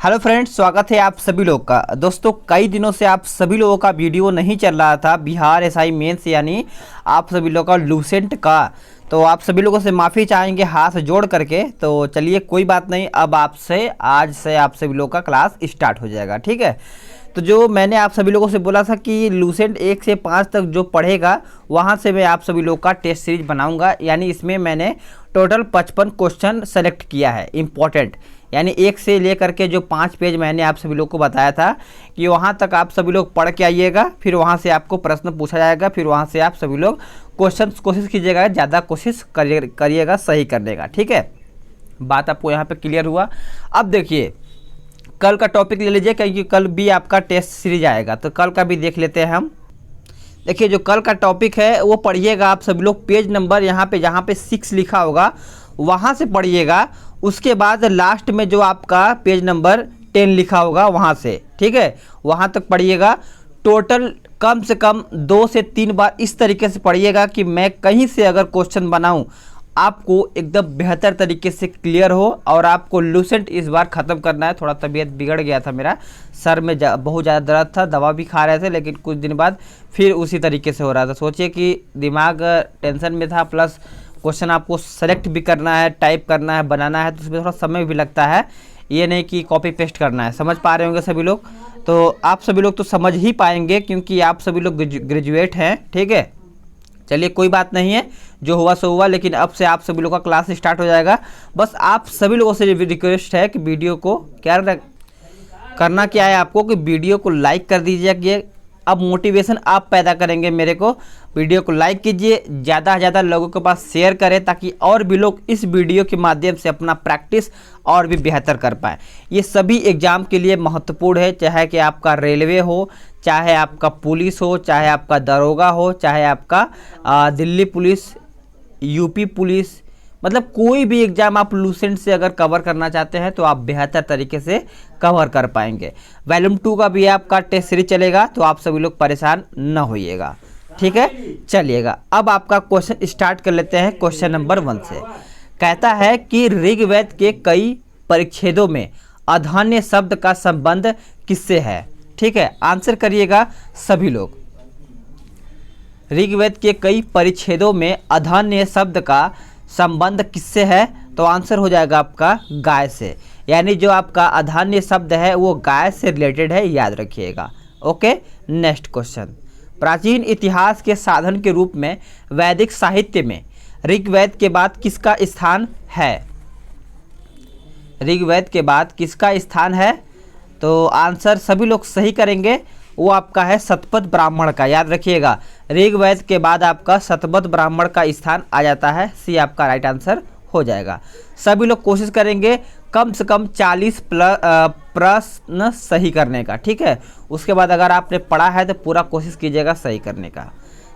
Hello friends, स्वागत है आप सभी लोग का। दोस्तों, कई दिनों से आप सभी लोगों का वीडियो नहीं चल रहा था बिहार एसआई मेंस यानी आप सभी लोगों का लूसेंट का। तो आप सभी लोगों से माफ़ी चाहेंगे हाथ जोड़ करके। तो चलिए कोई बात नहीं, अब आज से आप सभी लोगों का क्लास स्टार्ट हो जाएगा। ठीक है। तो जो मैंने आप सभी लोगों से बोला था कि लूसेंट 1 से 5 तक जो पढ़ेगा वहाँ से मैं आप सभी लोगों का टेस्ट सीरीज बनाऊंगा। यानी इसमें मैंने टोटल 55 क्वेश्चन सेलेक्ट किया है इम्पॉर्टेंट। यानी 1 से लेकर के जो 5 पेज मैंने आप सभी लोग को बताया था कि वहाँ तक आप सभी लोग पढ़ के आइएगा। फिर वहाँ से आपको प्रश्न पूछा जाएगा, फिर वहाँ से आप सभी लोग कोशिश कीजिएगा, ज़्यादा कोशिश करिएगा सही करने का। ठीक है, बात आपको यहाँ पे क्लियर हुआ। अब देखिए, कल का टॉपिक ले लीजिए क्योंकि कल भी आपका टेस्ट सीरीज आएगा, तो कल का भी देख लेते हैं हम। देखिए, जो कल का टॉपिक है वो पढ़िएगा आप सभी लोग। पेज नंबर यहाँ पे जहाँ पे 6 लिखा होगा वहाँ से पढ़िएगा। उसके बाद लास्ट में जो आपका पेज नंबर 10 लिखा होगा वहाँ से, ठीक है, वहाँ तक पढ़िएगा। टोटल कम से कम 2 से 3 बार इस तरीके से पढ़िएगा कि मैं कहीं से अगर क्वेश्चन बनाऊँ आपको एकदम बेहतर तरीके से क्लियर हो। और आपको लूसेंट इस बार ख़त्म करना है। थोड़ा तबीयत बिगड़ गया था मेरा, सर में बहुत ज़्यादा दर्द था, दवा भी खा रहे थे, लेकिन कुछ दिन बाद फिर उसी तरीके से हो रहा था। सोचिए कि दिमाग टेंशन में था, प्लस क्वेश्चन आपको सेलेक्ट भी करना है, टाइप करना है, बनाना है, तो उसमें थोड़ा समय भी लगता है। ये नहीं कि कॉपी पेस्ट करना है। समझ पा रहे होंगे सभी लोग। तो आप सभी लोग तो समझ ही पाएंगे क्योंकि आप सभी लोग ग्रेजुएट हैं। ठीक है, चलिए कोई बात नहीं है, जो हुआ सो हुआ। लेकिन अब से आप सभी लोगों का क्लास स्टार्ट हो जाएगा। बस आप सभी लोगों से रिक्वेस्ट है कि वीडियो को करना क्या है आपको कि वीडियो को लाइक कर दीजिए। कि अब मोटिवेशन आप पैदा करेंगे मेरे को। वीडियो को लाइक कीजिए, ज़्यादा से ज़्यादा लोगों के पास शेयर करें ताकि और भी लोग इस वीडियो के माध्यम से अपना प्रैक्टिस और भी बेहतर कर पाएँ। ये सभी एग्ज़ाम के लिए महत्वपूर्ण है, चाहे कि आपका रेलवे हो, चाहे आपका पुलिस हो, चाहे आपका दरोगा हो, चाहे आपका दिल्ली पुलिस, यूपी पुलिस, मतलब कोई भी एग्ज़ाम आप लूसेंट से अगर कवर करना चाहते हैं तो आप बेहतर तरीके से कवर कर पाएंगे। वॉल्यूम 2 का भी आपका टेस्ट सीरीज चलेगा, तो आप सभी लोग परेशान न होइएगा। ठीक है, चलिएगा अब आपका क्वेश्चन स्टार्ट कर लेते हैं। क्वेश्चन नंबर 1 से कहता है कि ऋग्वेद के कई परिच्छेदों में अधान्य शब्द का संबंध किससे है। ठीक है, आंसर करिएगा सभी लोग। ऋग्वेद के कई परिच्छेदों में अधान्य शब्द का संबंध किससे है, तो आंसर हो जाएगा आपका गाय से। यानी जो आपका अधान्य शब्द है वो गाय से रिलेटेड है, याद रखिएगा। Okay, next question. प्राचीन इतिहास के साधन के रूप में वैदिक साहित्य में ऋग्वेद के बाद किसका स्थान है। ऋग्वेद के बाद किसका स्थान है, तो आंसर सभी लोग सही करेंगे, वो आपका है शतपथ ब्राह्मण का। याद रखिएगा, ऋग्वेद के बाद आपका शतपथ ब्राह्मण का स्थान आ जाता है। सी आपका राइट आंसर हो जाएगा। सभी लोग कोशिश करेंगे कम से कम 40 प्रश्न सही करने का। ठीक है, उसके बाद अगर आपने पढ़ा है तो पूरा कोशिश कीजिएगा सही करने का।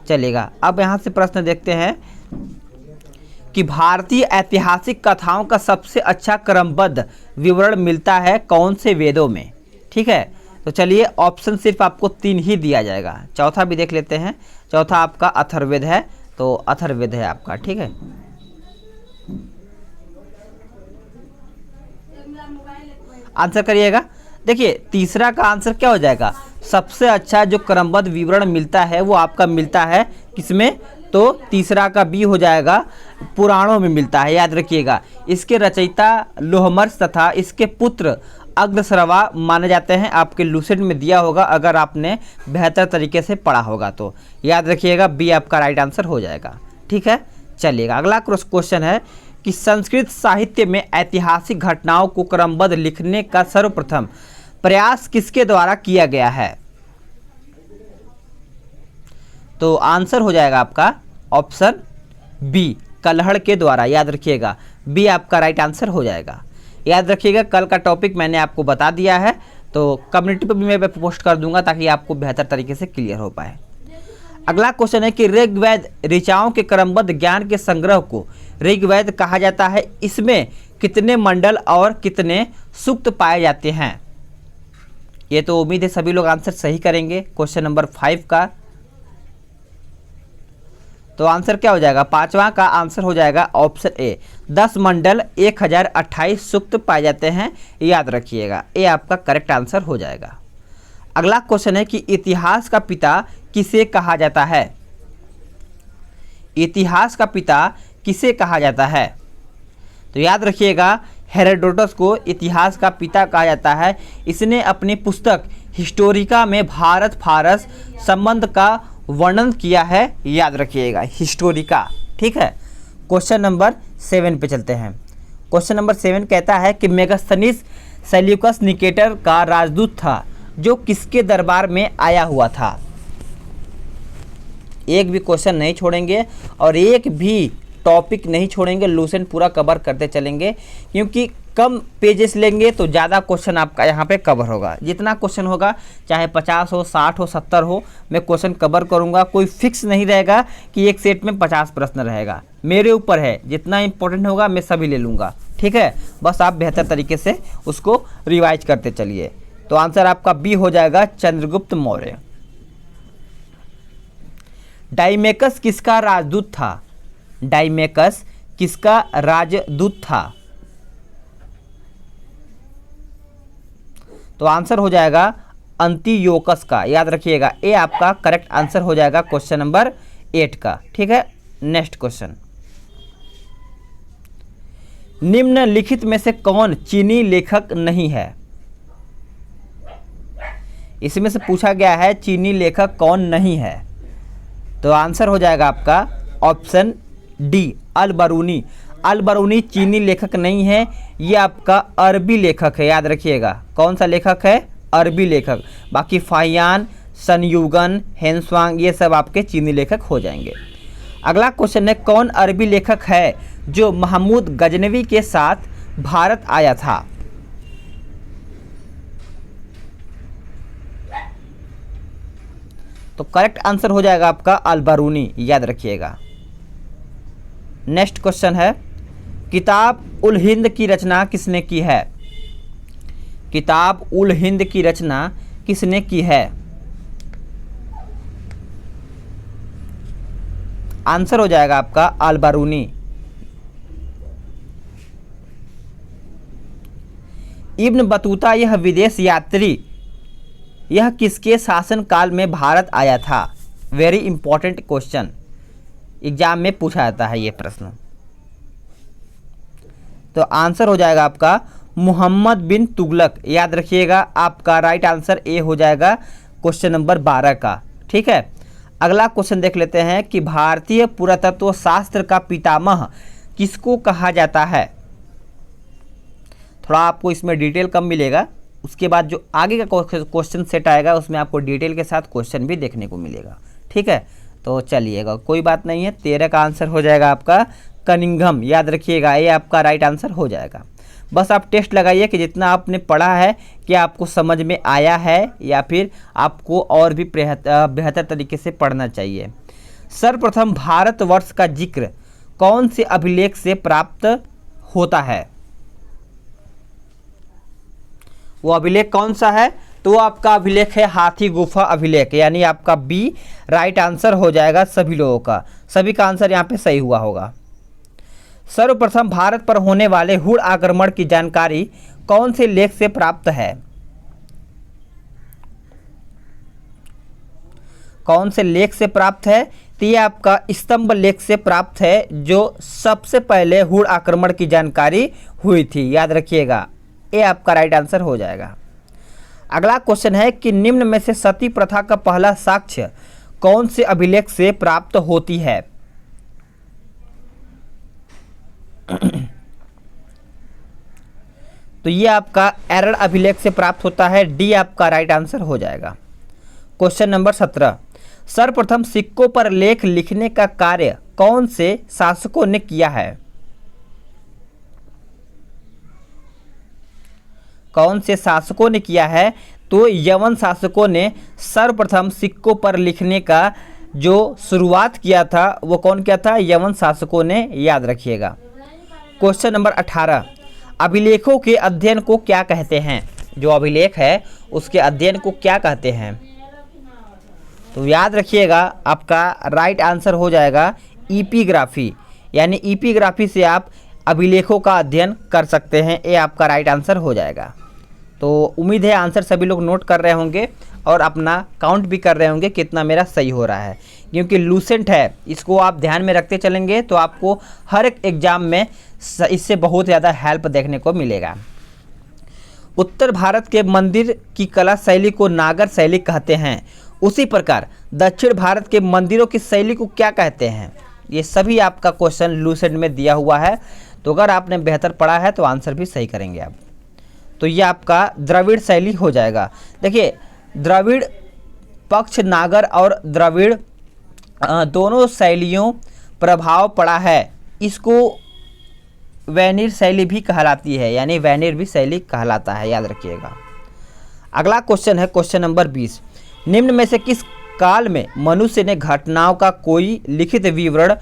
चलेगा, अब यहाँ से प्रश्न देखते हैं कि भारतीय ऐतिहासिक कथाओं का सबसे अच्छा क्रमबद्ध विवरण मिलता है कौन से वेदों में। ठीक है, तो चलिए ऑप्शन सिर्फ आपको 3 ही दिया जाएगा। चौथा भी देख लेते हैं। चौथा आपका अथर्ववेद है, तो अथर्ववेद है आपका। ठीक है, आंसर करिएगा। देखिए, तीसरा का आंसर क्या हो जाएगा, सबसे अच्छा जो क्रमबद्ध विवरण मिलता है वो आपका मिलता है किसमें, तो तीसरा का बी हो जाएगा, पुराणों में मिलता है। याद रखिएगा, इसके रचयिता लोहमर्ष तथा इसके पुत्र अग्रश्रवा माने जाते हैं। आपके लूसेंट में दिया होगा अगर आपने बेहतर तरीके से पढ़ा होगा तो। याद रखिएगा, बी आपका राइट आंसर हो जाएगा। ठीक है, चलिएगा अगला क्वेश्चन है कि संस्कृत साहित्य में ऐतिहासिक घटनाओं को क्रमबद्ध लिखने का सर्वप्रथम प्रयास किसके द्वारा किया गया है, तो आंसर हो जाएगा आपका ऑप्शन बी, कल्हड़ के द्वारा। याद रखिएगा, बी आपका राइट आंसर हो जाएगा। याद रखिएगा, कल का टॉपिक मैंने आपको बता दिया है, तो कम्युनिटी पर भी मैं पोस्ट कर दूंगा ताकि आपको बेहतर तरीके से क्लियर हो पाए। अगला क्वेश्चन है कि ऋग्वेद ऋचाओं के क्रमबद्ध ज्ञान के संग्रह को ऋग्वेद कहा जाता है। इसमें कितने मंडल और कितने सूक्त पाए जाते हैं। ये तो उम्मीद है सभी लोग आंसर सही करेंगे। क्वेश्चन नंबर 5 का तो आंसर क्या हो जाएगा, पांचवा का आंसर हो जाएगा ऑप्शन ए, 10 मंडल 1028 सूक्त पाए जाते हैं, याद रखिएगा, ये आपका करेक्ट आंसर हो जाएगा। अगला क्वेश्चन है कि इतिहास का पिता किसे कहा जाता है। इतिहास का पिता किसे कहा जाता है, तो याद रखिएगा हेरोडोटस को इतिहास का पिता कहा जाता है। इसने अपनी पुस्तक हिस्टोरिका में भारत फारस संबंध का वर्णन किया है, याद रखिएगा, हिस्टोरिका। ठीक है, क्वेश्चन नंबर 7 पे चलते हैं। क्वेश्चन नंबर 7 कहता है कि मेगास्थनीस सेल्यूकस निकेटर का राजदूत था जो किसके दरबार में आया हुआ था। एक भी क्वेश्चन नहीं छोड़ेंगे और एक भी टॉपिक नहीं छोड़ेंगे, लूसेंट पूरा कवर करते चलेंगे, क्योंकि कम पेजेस लेंगे तो ज़्यादा क्वेश्चन आपका यहाँ पे कवर होगा। जितना क्वेश्चन होगा, चाहे 50 हो, 60 हो, 70 हो, मैं क्वेश्चन कवर करूँगा। कोई फिक्स नहीं रहेगा कि एक सेट में 50 प्रश्न रहेगा, मेरे ऊपर है, जितना इंपॉर्टेंट होगा मैं सभी ले लूँगा। ठीक है, बस आप बेहतर तरीके से उसको रिवाइज करते चलिए। तो आंसर आपका बी हो जाएगा, चंद्रगुप्त मौर्य। डाइमेकस किसका राजदूत था। डाइमेकस किसका राजदूत था, तो आंसर हो जाएगा अंतियोकस का, याद रखिएगा, ये आपका करेक्ट आंसर हो जाएगा क्वेश्चन नंबर 8 का। ठीक है, नेक्स्ट क्वेश्चन, निम्नलिखित में से कौन चीनी लेखक नहीं है। इसमें से पूछा गया है चीनी लेखक कौन नहीं है, तो आंसर हो जाएगा आपका ऑप्शन डी, अल बरूनी। अल बरूनी चीनी लेखक नहीं है, ये आपका अरबी लेखक है, याद रखिएगा। कौन सा लेखक है, अरबी लेखक। बाकी फाहियान, सनयुगन, हेंसवांग ये सब आपके चीनी लेखक हो जाएंगे। अगला क्वेश्चन है, कौन अरबी लेखक है जो महमूद गजनवी के साथ भारत आया था। तो करेक्ट आंसर हो जाएगा आपका अल बरूनी, याद रखिएगा। नेक्स्ट क्वेश्चन है, किताब उल हिंद की रचना किसने की है। किताब उल हिंद की रचना किसने की है, आंसर हो जाएगा आपका अल बरूनी। इब्न बतूता यह विदेश यात्री यह किसके शासनकाल में भारत आया था। वेरी इंपॉर्टेंट क्वेश्चन, एग्जाम में पूछा जाता है ये प्रश्न। तो आंसर हो जाएगा आपका मोहम्मद बिन तुगलक, याद रखिएगा, आपका राइट आंसर ए हो जाएगा क्वेश्चन नंबर 12 का। ठीक है, अगला क्वेश्चन देख लेते हैं कि भारतीय पुरातत्व शास्त्र का पितामह किसको कहा जाता है। थोड़ा आपको इसमें डिटेल कम मिलेगा, उसके बाद जो आगे का क्वेश्चन सेट आएगा उसमें आपको डिटेल के साथ क्वेश्चन भी देखने को मिलेगा। ठीक है, तो चलिएगा, कोई बात नहीं है। 13 का आंसर हो जाएगा आपका कनिंघम, याद रखिएगा, ये आपका राइट आंसर हो जाएगा। बस आप टेस्ट लगाइए कि जितना आपने पढ़ा है क्या आपको समझ में आया है या फिर आपको और भी बेहतर तरीके से पढ़ना चाहिए। सर्वप्रथम भारतवर्ष का जिक्र कौन से अभिलेख से प्राप्त होता है। वो अभिलेख कौन सा है, तो वो आपका अभिलेख है हाथी गुफा अभिलेख, यानी आपका बी राइट आंसर हो जाएगा सभी लोगों का। सभी का आंसर यहाँ पे सही हुआ होगा। सर्वप्रथम भारत पर होने वाले हुड़ आक्रमण की जानकारी कौन से लेख से प्राप्त है। कौन से लेख से प्राप्त है, तो ये आपका स्तंभ लेख से प्राप्त है, जो सबसे पहले हुड़ आक्रमण की जानकारी हुई थी, याद रखिएगा, ये आपका राइट आंसर हो जाएगा। अगला क्वेश्चन है कि निम्न में से सती प्रथा का पहला साक्ष्य कौन से अभिलेख से प्राप्त होती है। तो ये आपका एरर अभिलेख से प्राप्त होता है, डी आपका राइट आंसर हो जाएगा। क्वेश्चन नंबर 17, सर्वप्रथम सिक्कों पर लेख लिखने का कार्य कौन से शासकों ने किया है। कौन से शासकों ने किया है, तो यवन शासकों ने सर्वप्रथम सिक्कों पर लिखने का जो शुरुआत किया था वो कौन किया था, यवन शासकों ने, याद रखिएगा। क्वेश्चन नंबर 18, अभिलेखों के अध्ययन को क्या कहते हैं। जो अभिलेख है उसके अध्ययन को क्या कहते हैं। तो याद रखिएगा आपका राइट आंसर हो जाएगा ईपीग्राफी, यानी ईपीग्राफी से आप अभिलेखों का अध्ययन कर सकते हैं। ये आपका राइट आंसर हो जाएगा। तो उम्मीद है आंसर सभी लोग नोट कर रहे होंगे और अपना काउंट भी कर रहे होंगे कितना मेरा सही हो रहा है, क्योंकि लूसेंट है, इसको आप ध्यान में रखते चलेंगे तो आपको हर एक एग्जाम में इससे बहुत ज़्यादा हेल्प देखने को मिलेगा। उत्तर भारत के मंदिर की कला शैली को नागर शैली कहते हैं, उसी प्रकार दक्षिण भारत के मंदिरों की शैली को क्या कहते हैं? ये सभी आपका क्वेश्चन लूसेंट में दिया हुआ है, तो अगर आपने बेहतर पढ़ा है तो आंसर भी सही करेंगे आप। तो ये आपका द्रविड़ शैली हो जाएगा। देखिए द्रविड़ पक्ष नागर और द्रविड़ दोनों शैलियों प्रभाव पड़ा है, इसको वैनिर शैली भी कहलाती है, यानी वैनिर भी शैली कहलाता है, याद रखिएगा। अगला क्वेश्चन है क्वेश्चन नंबर 20। निम्न में से किस काल में मनुष्य ने घटनाओं का कोई लिखित विवरण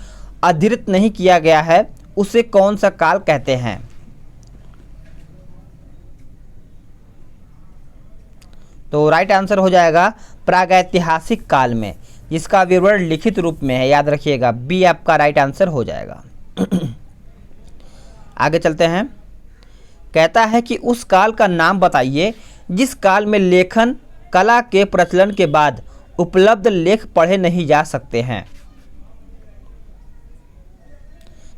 अधीरित नहीं किया गया है, उसे कौन सा काल कहते हैं? तो राइट आंसर हो जाएगा प्रागैतिहासिक काल में, जिसका विवरण लिखित रूप में है, याद रखिएगा। बी आपका राइट आंसर हो जाएगा। आगे चलते हैं। कहता है कि उस काल का नाम बताइए जिस काल में लेखन कला के प्रचलन के बाद उपलब्ध लेख पढ़े नहीं जा सकते हैं।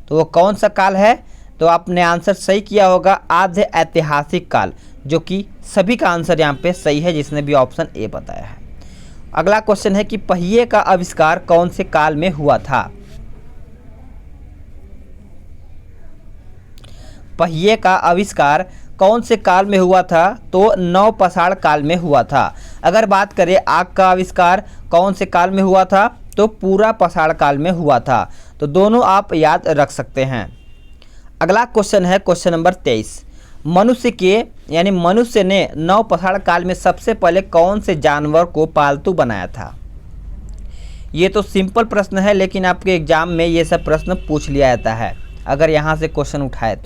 तो वो कौन सा काल है? तो आपने आंसर सही किया होगा, आद्य ऐतिहासिक काल, जो कि सभी का आंसर यहाँ पे सही है जिसने भी ऑप्शन ए बताया है। अगला क्वेश्चन है कि पहिए का आविष्कार कौन से काल में हुआ था? पहिए का आविष्कार कौन से काल में हुआ था? तो नवपाषाण काल में हुआ था। अगर बात करें आग का आविष्कार कौन से काल में हुआ था? तो पूरा पाषाण काल में हुआ था। तो दोनों आप याद रख सकते हैं। अगला क्वेश्चन है क्वेश्चन नंबर 23। मनुष्य ने नवपाषाण काल में सबसे पहले कौन से जानवर को पालतू बनाया था? ये तो सिंपल प्रश्न है, लेकिन आपके एग्जाम में ये सब प्रश्न पूछ लिया जाता है अगर यहाँ से क्वेश्चन उठाए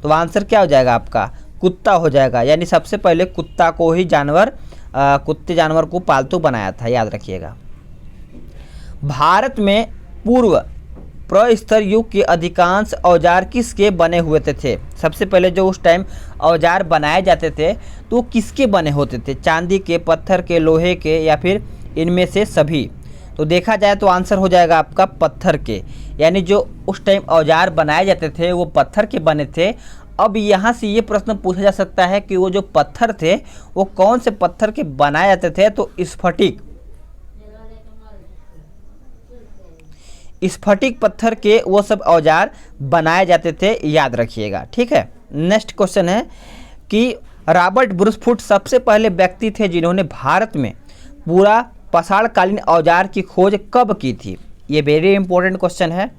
तो आंसर क्या हो जाएगा आपका? कुत्ता हो जाएगा, यानी सबसे पहले कुत्ता को ही कुत्ते जानवर को पालतू बनाया था, याद रखिएगा। भारत में पूर्व प्रस्तर युग के अधिकांश औजार किसके बने हुए थे? सबसे पहले जो उस टाइम औजार बनाए जाते थे तो किसके बने होते थे? चांदी के, पत्थर के, लोहे के, या फिर इनमें से सभी? तो देखा जाए तो आंसर हो जाएगा आपका पत्थर के, यानी जो उस टाइम औजार बनाए जाते थे वो पत्थर के बने थे। अब यहाँ से ये प्रश्न पूछा जा सकता है कि वो जो पत्थर थे वो कौन से पत्थर के बनाए जाते थे? तो स्फटिक पत्थर के वो सब औजार बनाए जाते थे, याद रखिएगा। ठीक है। नेक्स्ट क्वेश्चन है कि रॉबर्ट ब्रूसफुट सबसे पहले व्यक्ति थे जिन्होंने भारत में पूरा पाषाणकालीन औजार की खोज कब की थी? ये वेरी इंपॉर्टेंट क्वेश्चन है।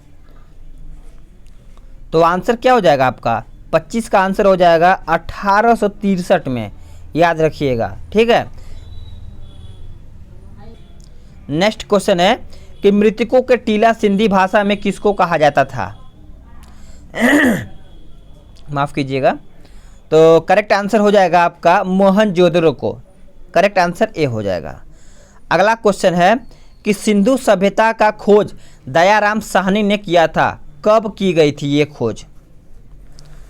तो आंसर क्या हो जाएगा आपका? 25 का आंसर हो जाएगा 1863 में, याद रखिएगा। ठीक है। नेक्स्ट क्वेश्चन है कि मृतकों के टीला सिंधी भाषा में किसको कहा जाता था? माफ कीजिएगा। तो करेक्ट आंसर हो जाएगा आपका मोहनजोदड़ो को। करेक्ट आंसर ए हो जाएगा। अगला क्वेश्चन है कि सिंधु सभ्यता का खोज दयाराम साहनी ने किया था, कब की गई थी ये खोज?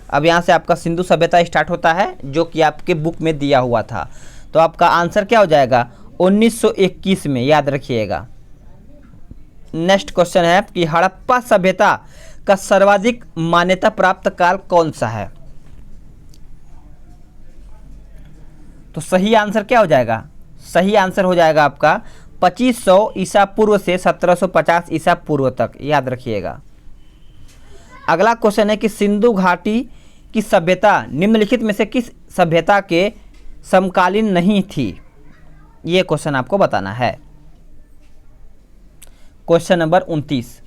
अब यहाँ से आपका सिंधु सभ्यता स्टार्ट होता है जो कि आपके बुक में दिया हुआ था। तो आपका आंसर क्या हो जाएगा? 1921 में, याद रखिएगा। नेक्स्ट क्वेश्चन है कि हड़प्पा सभ्यता का सर्वाधिक मान्यता प्राप्त काल कौन सा है? तो सही आंसर क्या हो जाएगा? सही आंसर हो जाएगा आपका 2500 ईसा पूर्व से 1750 ईसा पूर्व तक, याद रखिएगा। अगला क्वेश्चन है कि सिंधु घाटी की सभ्यता निम्नलिखित में से किस सभ्यता के समकालीन नहीं थी? ये क्वेश्चन आपको बताना है। Question number 29।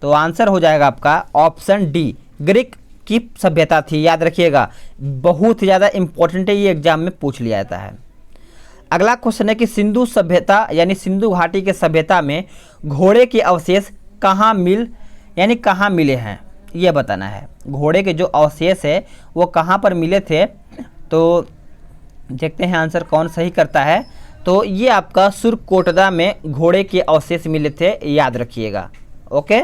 तो आंसर हो जाएगा आपका ऑप्शन डी, ग्रीक की सभ्यता थी, याद रखिएगा। बहुत ज़्यादा इंपॉर्टेंट है, ये एग्जाम में पूछ लिया जाता है। अगला क्वेश्चन है कि सिंधु सभ्यता यानी सिंधु घाटी के सभ्यता में घोड़े के अवशेष कहाँ मिले हैं, ये बताना है। घोड़े के जो अवशेष है वो कहाँ पर मिले थे? तो देखते हैं आंसर कौन सही करता है। तो ये आपका सुरकोटदा में घोड़े के अवशेष मिले थे, याद रखिएगा। ओके,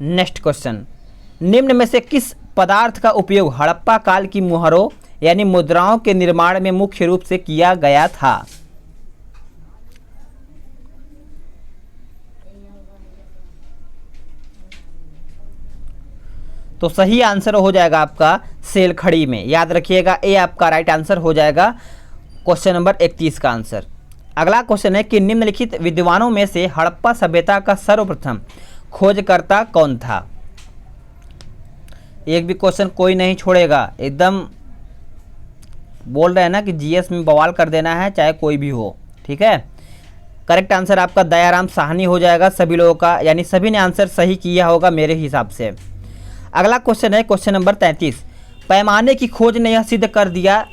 नेक्स्ट क्वेश्चन, निम्न में से किस पदार्थ का उपयोग हड़प्पा काल की मुहरों यानी मुद्राओं के निर्माण में मुख्य रूप से किया गया था? तो सही आंसर हो जाएगा आपका सेलखड़ी में, याद रखिएगा। ए आपका राइट आंसर हो जाएगा क्वेश्चन नंबर 31 का आंसर। अगला क्वेश्चन है कि निम्नलिखित विद्वानों में से हड़प्पा सभ्यता का सर्वप्रथम खोजकर्ता कौन था? एक भी क्वेश्चन कोई नहीं छोड़ेगा, एकदम बोल रहे हैं ना कि जीएस में बवाल कर देना है, चाहे कोई भी हो, ठीक है। करेक्ट आंसर आपका दयाराम साहनी हो जाएगा सभी लोगों का, यानी सभी ने आंसर सही किया होगा मेरे हिसाब से। अगला क्वेश्चन है क्वेश्चन नंबर 33, पैमाने की खोज ने यह सिद्ध कर दिया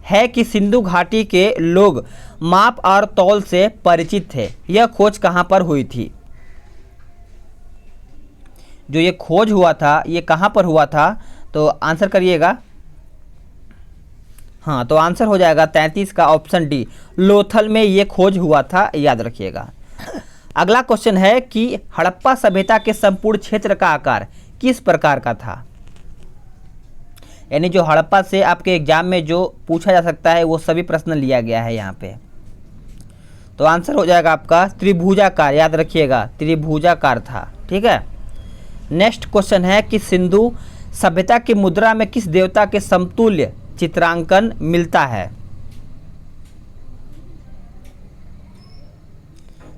है कि सिंधु घाटी के लोग माप और तौल से परिचित थे। यह खोज कहाँ पर हुई थी? जो ये खोज हुआ था ये कहाँ पर हुआ था? तो आंसर करिएगा। हाँ, तो आंसर हो जाएगा 33 का ऑप्शन डी, लोथल में ये खोज हुआ था, याद रखिएगा। अगला क्वेश्चन है कि हड़प्पा सभ्यता के संपूर्ण क्षेत्र का आकार किस प्रकार का था? यानी जो हड़प्पा से आपके एग्जाम में जो पूछा जा सकता है वो सभी प्रश्न लिया गया है यहाँ पे। तो आंसर हो जाएगा आपका त्रिभुजाकार, याद रखिएगा, त्रिभुजाकार था, ठीक है। नेक्स्ट क्वेश्चन है कि सिंधु सभ्यता की मुद्रा में किस देवता के समतुल्य चित्रांकन मिलता है?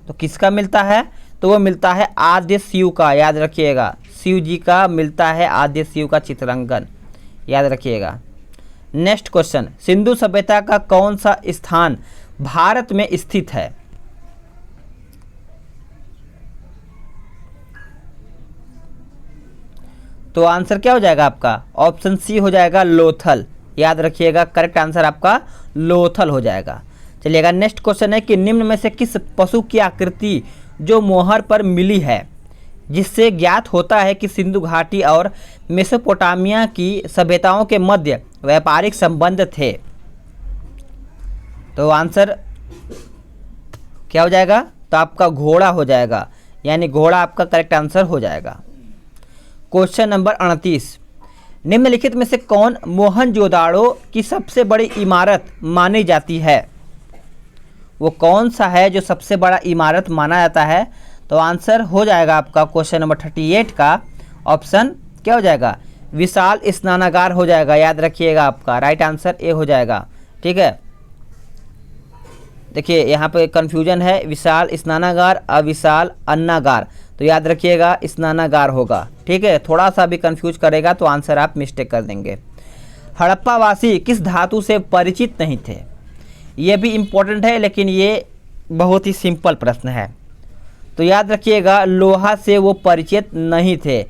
तो किसका मिलता है? तो वो मिलता है आद्य शिव का, याद रखिएगा, शिव जी का मिलता है आद्य शिव का चित्रांकन, याद रखिएगा। नेक्स्ट क्वेश्चन, सिंधु सभ्यता का कौन सा स्थान भारत में स्थित है? तो आंसर क्या हो जाएगा आपका? ऑप्शन सी हो जाएगा लोथल, याद रखिएगा। करेक्ट आंसर आपका लोथल हो जाएगा। चलिएगा, नेक्स्ट क्वेश्चन है कि निम्न में से किस पशु की आकृति जो मोहर पर मिली है जिससे ज्ञात होता है कि सिंधु घाटी और मेसोपोटामिया की सभ्यताओं के मध्य व्यापारिक संबंध थे? तो आंसर क्या हो जाएगा? तो आपका घोड़ा हो जाएगा, यानी घोड़ा आपका करेक्ट आंसर हो जाएगा। क्वेश्चन नंबर 38, निम्नलिखित में से कौन मोहनजोदाड़ो की सबसे बड़ी इमारत मानी जाती है? वो कौन सा है जो सबसे बड़ा इमारत माना जाता है? तो आंसर हो जाएगा आपका क्वेश्चन नंबर 38 का ऑप्शन क्या हो जाएगा? विशाल स्नानागार हो जाएगा, याद रखिएगा। आपका राइट आंसर ए हो जाएगा, ठीक है। देखिए यहाँ पे कन्फ्यूजन है, विशाल स्नानागार अविशाल अन्नागार, तो याद रखिएगा स्नानागार होगा, ठीक है। थोड़ा सा भी कंफ्यूज करेगा तो आंसर आप मिस्टेक कर देंगे। हड़प्पा वासी किस धातु से परिचित नहीं थे? ये भी इम्पोर्टेंट है, लेकिन ये बहुत ही सिंपल प्रश्न है। तो याद रखिएगा लोहा से वो परिचित नहीं थे।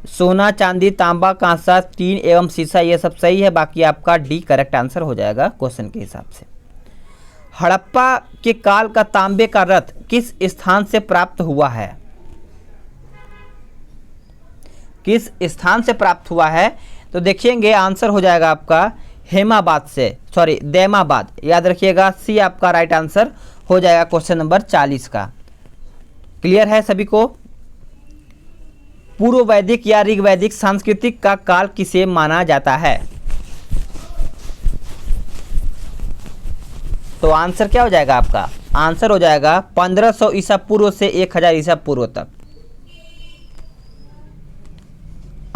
सोना, चांदी, तांबा, कांसा, टीन एवं शीशा, ये सब सही है। बाकी आपका डी करेक्ट आंसर हो जाएगा क्वेश्चन के हिसाब से। हड़प्पा के काल का तांबे का रथ किस स्थान से प्राप्त हुआ है? किस स्थान से प्राप्त हुआ है? तो देखिएंगे आंसर हो जाएगा आपका हेमाबाद से, सॉरी दैमाबाद, याद रखिएगा। सी आपका राइट आंसर हो जाएगा क्वेश्चन नंबर 40 का। क्लियर है सभी को? पूर्व वैदिक या ऋग्वैदिक सांस्कृतिक का काल किसे माना जाता है? तो आंसर क्या हो जाएगा आपका? आंसर हो जाएगा 1500 ईसा पूर्व से 1000 ईसा पूर्व तक।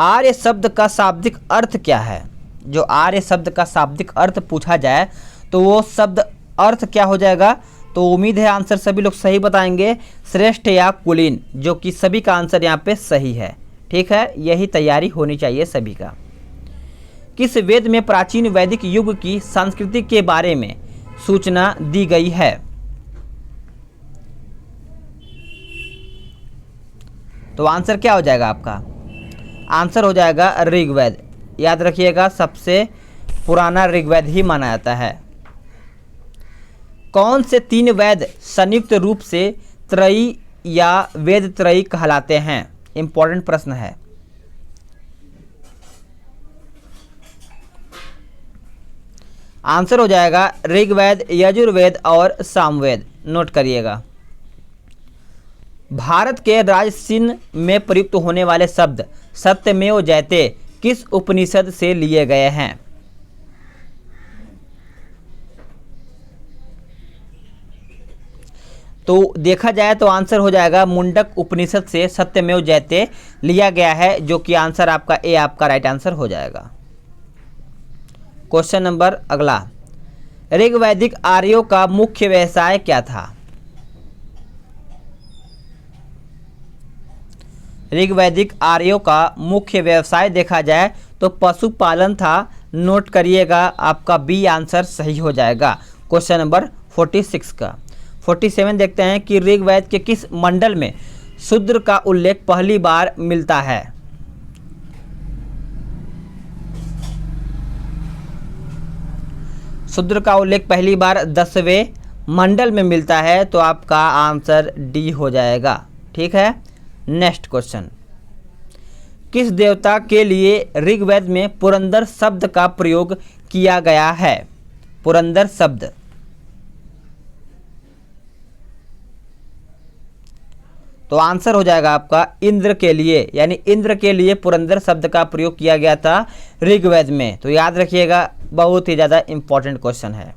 आर्य शब्द का शाब्दिक अर्थ क्या है? जो आर्य शब्द का शाब्दिक अर्थ पूछा जाए तो वो शब्द अर्थ क्या हो जाएगा? तो उम्मीद है आंसर सभी लोग सही बताएंगे, श्रेष्ठ या कुलीन, जो कि सभी का आंसर यहाँ पे सही है, ठीक है। यही तैयारी होनी चाहिए सभी का। किस वेद में प्राचीन वैदिक युग की संस्कृति के बारे में सूचना दी गई है? तो आंसर क्या हो जाएगा आपका? आंसर हो जाएगा ऋग्वेद, याद रखिएगा। सबसे पुराना ऋग्वेद ही माना जाता है। कौन से 3 वेद संयुक्त रूप से त्रयी या वेद त्रयी कहलाते हैं? इंपॉर्टेंट प्रश्न है। आंसर हो जाएगा ऋग्वेद, यजुर्वेद और सामवेद। नोट करिएगा। भारत के राजचिन्ह में प्रयुक्त होने वाले शब्द सत्यमेव जयते किस उपनिषद से लिए गए हैं? तो देखा जाए तो आंसर हो जाएगा मुंडक उपनिषद से सत्यमेव जयते लिया गया है, जो कि आंसर आपका ए आपका राइट आंसर हो जाएगा। क्वेश्चन नंबर अगला, ऋग्वैदिक आर्यों का मुख्य व्यवसाय क्या था? ऋग्वैदिक आर्यों का मुख्य व्यवसाय देखा जाए तो पशुपालन था। नोट करिएगा, आपका बी आंसर सही हो जाएगा क्वेश्चन नंबर 46 का। 47 देखते हैं कि ऋग्वेद के किस मंडल में शूद्र का उल्लेख पहली बार मिलता है? शूद्र का उल्लेख पहली बार 10वें मंडल में मिलता है, तो आपका आंसर डी हो जाएगा। ठीक है, नेक्स्ट क्वेश्चन, किस देवता के लिए ऋग्वेद में पुरंदर शब्द का प्रयोग किया गया है? पुरंदर शब्द, तो आंसर हो जाएगा आपका इंद्र के लिए, यानी इंद्र के लिए पुरंदर शब्द का प्रयोग किया गया था ऋग्वेद में। तो याद रखिएगा, बहुत ही ज़्यादा इंपॉर्टेंट क्वेश्चन है।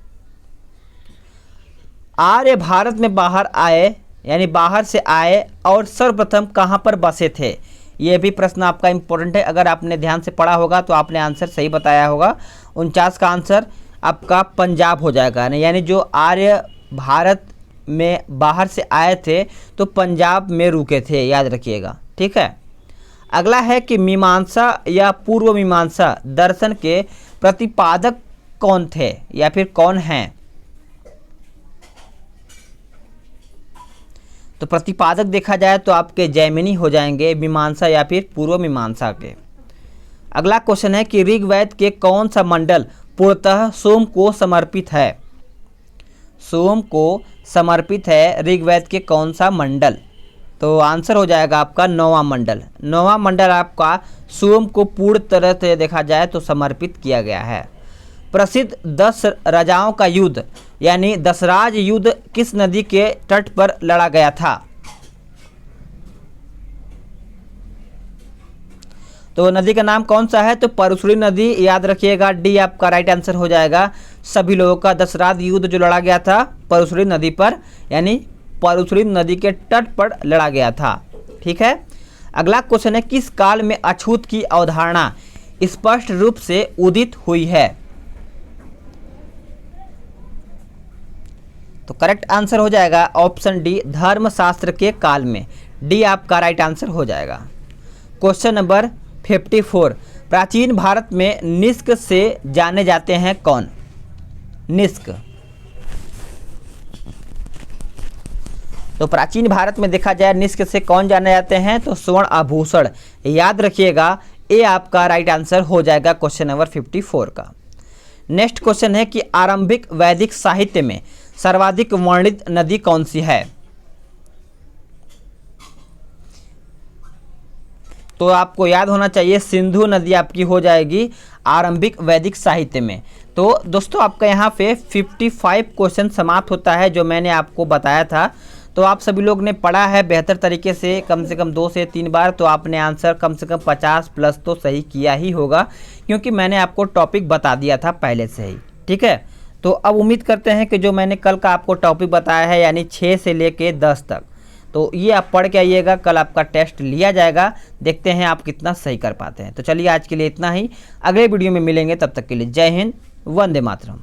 आर्य भारत में बाहर आए, यानी बाहर से आए और सर्वप्रथम कहाँ पर बसे थे? ये भी प्रश्न आपका इंपॉर्टेंट है। अगर आपने ध्यान से पढ़ा होगा तो आपने आंसर सही बताया होगा। 49 का आंसर आपका पंजाब हो जाएगा, यानी जो आर्य भारत में बाहर से आए थे तो पंजाब में रुके थे, याद रखिएगा। ठीक है, अगला है कि मीमांसा या पूर्व मीमांसा दर्शन के प्रतिपादक कौन थे या फिर कौन हैं? तो प्रतिपादक देखा जाए तो आपके जैमिनी हो जाएंगे, मीमांसा या फिर पूर्व मीमांसा के। अगला क्वेश्चन है कि ऋग्वेद के कौन सा मंडल पूर्णतः सोम को समर्पित है? सोम को समर्पित है ऋग्वेद के कौन सा मंडल? तो आंसर हो जाएगा आपका 9वां मंडल। 9वां मंडल आपका सोम को पूर्ण तरह से देखा जाए तो समर्पित किया गया है। प्रसिद्ध 10 राजाओं का युद्ध यानी दशराज युद्ध किस नदी के तट पर लड़ा गया था? तो नदी का नाम कौन सा है? तो परशुरी नदी, याद रखिएगा, डी आपका राइट आंसर हो जाएगा सभी लोगों का। दशराज युद्ध जो लड़ा गया था परशुरी नदी पर, यानी परशुरी नदी के तट पर लड़ा गया था। ठीक है, अगला क्वेश्चन है किस काल में अछूत की अवधारणा स्पष्ट रूप से उदित हुई है? तो करेक्ट आंसर हो जाएगा ऑप्शन डी, धर्मशास्त्र के काल में। डी आपका राइट आंसर हो जाएगा। क्वेश्चन नंबर 54, प्राचीन भारत में निष्क से जाने जाते हैं कौन? निष्क, तो प्राचीन भारत में देखा जाए निष्क से कौन जाने जाते हैं? तो स्वर्ण आभूषण, याद रखिएगा, ए आपका राइट आंसर हो जाएगा क्वेश्चन नंबर 54 का। नेक्स्ट क्वेश्चन है कि आरंभिक वैदिक साहित्य में सर्वाधिक वर्णित नदी कौन सी है? तो आपको याद होना चाहिए सिंधु नदी आपकी हो जाएगी आरंभिक वैदिक साहित्य में। तो दोस्तों आपका यहाँ पे 55 क्वेश्चन समाप्त होता है जो मैंने आपको बताया था। तो आप सभी लोग ने पढ़ा है बेहतर तरीके से कम 2 से 3 बार, तो आपने आंसर कम से कम 50 प्लस तो सही किया ही होगा, क्योंकि मैंने आपको टॉपिक बता दिया था पहले से ही। ठीक है, तो अब उम्मीद करते हैं कि जो मैंने कल का आपको टॉपिक बताया है यानी 6 से लेके 10 तक, तो ये आप पढ़ के आइएगा। कल आपका टेस्ट लिया जाएगा, देखते हैं आप कितना सही कर पाते हैं। तो चलिए आज के लिए इतना ही, अगले वीडियो में मिलेंगे, तब तक के लिए जय हिंद, वंदे मातरम।